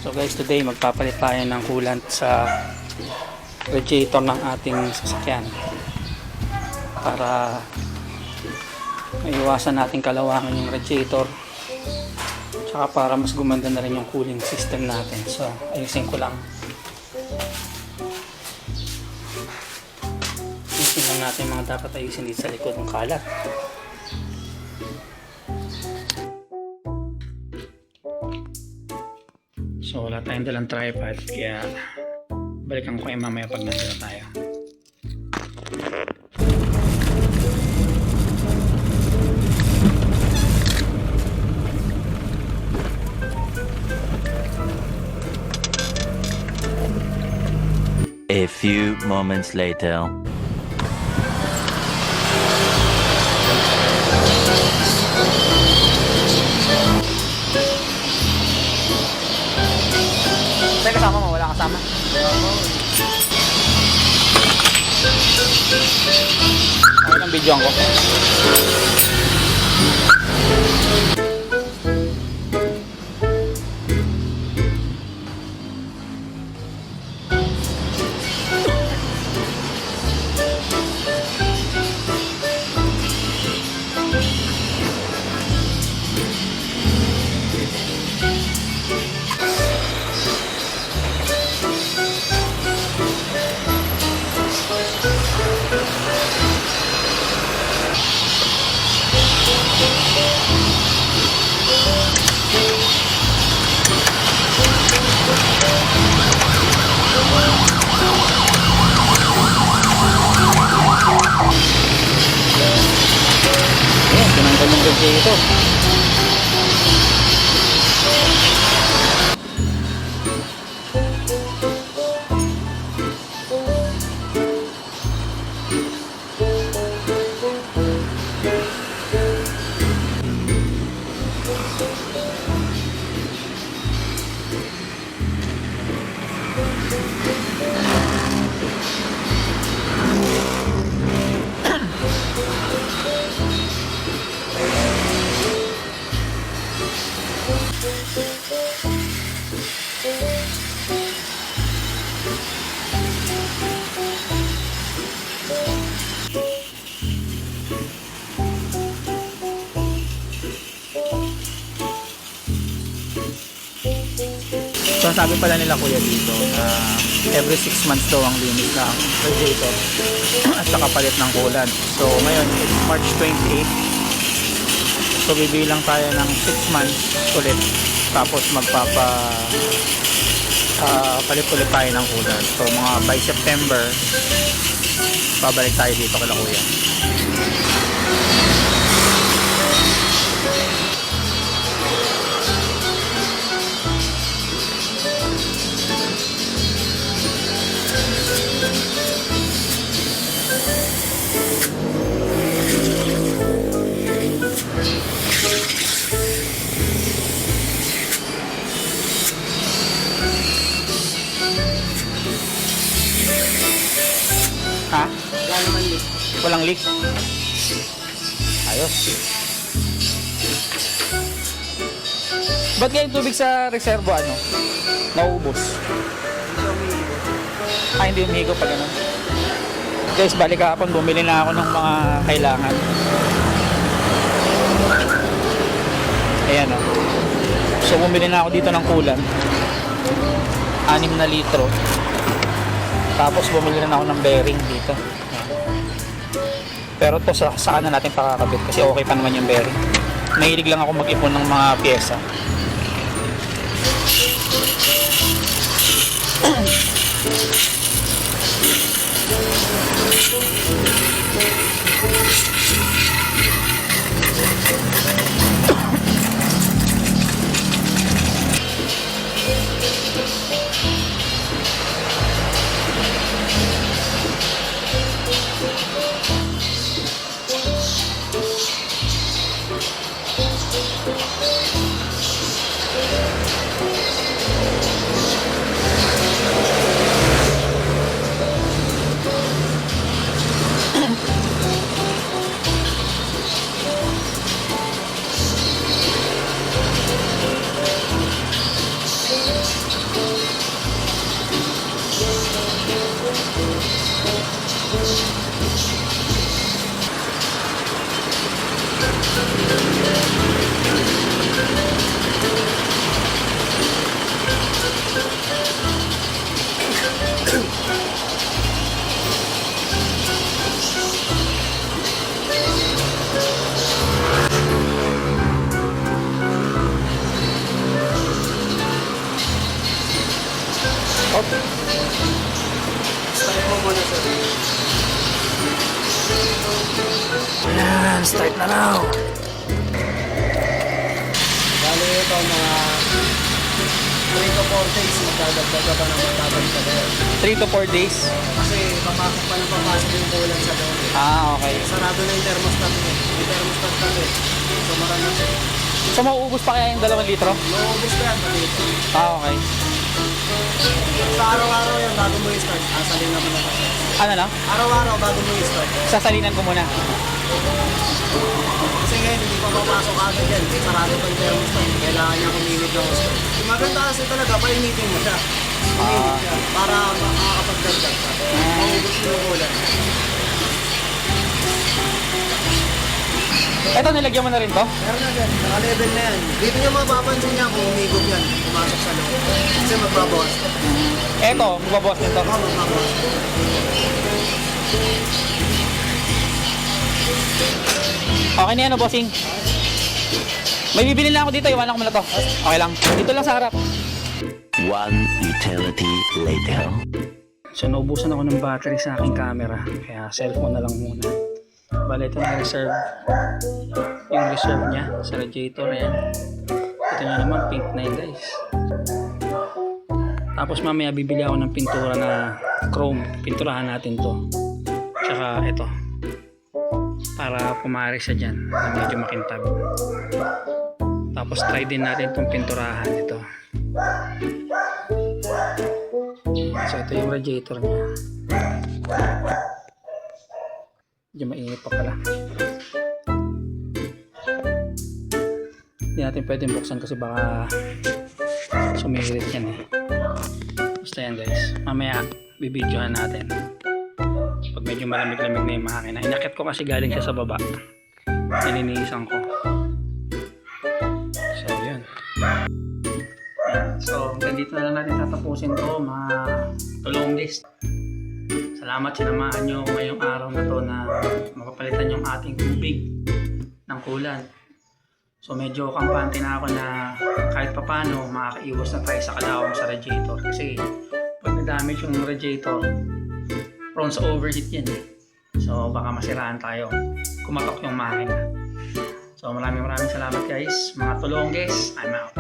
So guys, today magpapalit tayo ng coolant sa radiator ng ating sasakyan para maiwasan natin kalawangan yung radiator, tsaka para mas gumanda na rin yung cooling system natin. So ayusin ko lang. Ayusin lang natin mga dapat ayusin dito sa likod ng kalat. So wala tayong dalang tripod, kaya balikan ko kayo mamaya pag nandito tayo. A few moments later. May kasama mo? Wala kasama? Okay lang, videoan ko. Tinanggal yung radiator. So sabi pala nila kuya dito na every 6 months daw ang linis ng radiator at saka palit ng coolant. So ngayon it's March 28. So bibilang tayo ng 6 months ulit, tapos palit ulit tayo ng coolant. So mga by September babalik tayo dito kala kuya. Ha? Wala naman leak. Walang leak? Ayos. Ba't ngayon tubig sa reservo nauubos? Hindi umihigo pa ganun. Guys, balik kahapon bumili na ako ng mga kailangan. Ayan o. So bumili na ako dito ng coolant, 6 na litro. Tapos bumili na ako ng bearing dito. Pero to saan na natin pakakabit kasi okay pa naman yung bearing. Mahilig lang ako mag-ipon ng mga pyesa. Start mo muna sir. Ayan, start na raw. Bali ito mga 3 to 4 days magdadagdag ka pa ng matabang ka din. 3 to 4 days. Kasi papasok pa ng papasok yung kulan sa loob. Okay. Sarado na yung thermostat mo. May thermostat ka din. So marami siya. So mauubos pa kaya yung 2 litro? Maubos ka yan dito. Okay. Sa araw-araw yan bago mo i-start. Asalin naman na kasi. Ano lang? Araw-araw bago mo i-start. Sasalinan ko muna. Kasi ngayon hindi pa papasok agad yan. Sarado pa yung thermostat. Kailangan niya kuminit ng gusto. Yung maganda kasi talaga, painitin mo siya. Kuminit siya. Para makakapagdagdag ka. Maubos mo yung kulan. Eto, nilagyan mo na rin to? Meron na dyan, naka-level na yan. Dito niya mapapansin niya kung umigop yan, pumasok sa loob. Kasi magbabawas ka. Eto, magbabawas nito. Oo, magbabawas. Okay na yan, bossing. May bibili lang ako dito, iwanan ko muna to. Okay lang. Dito lang sa harap. One eternity later. So, naubusan ako ng battery sa aking camera. Kaya cellphone na lang muna. Bale, ito na reserve. Yung reserve niya sa radiator. Ayan. Ito nyo naman, pink na yun guys. Tapos mamaya bibili ako ng pintura na chrome. Pinturahan natin to. Tsaka ito. Para pumari siya dyan. Na medyo makintab. Tapos try din natin itong pinturahan ito. So ito yung radiator niya. Medyo mainit pa pala. Hindi natin pwedeng buksan kasi baka sumirit yan eh. Basta yan guys. Mamaya bibidyohan natin. Pag medyo malamig-lamig na yung makina. Inakit ko kasi galing siya sa baba. Nilinisan ko. So yun. So hanggang dito na lang natin tatapusin to mga tulong list. Salamat, sinamahan nyo ngayong araw na to na mapapalitan yung ating tubig ng kulan. So medyo kampante na ako na kahit papano makakaiwas na tayo sa kalawang sa radiator. Kasi pag na-damage yung radiator, prone sa overheat yan eh. So baka masiraan tayo, kumatok yung makina. So maraming salamat guys. Mga tulongges, I'm out.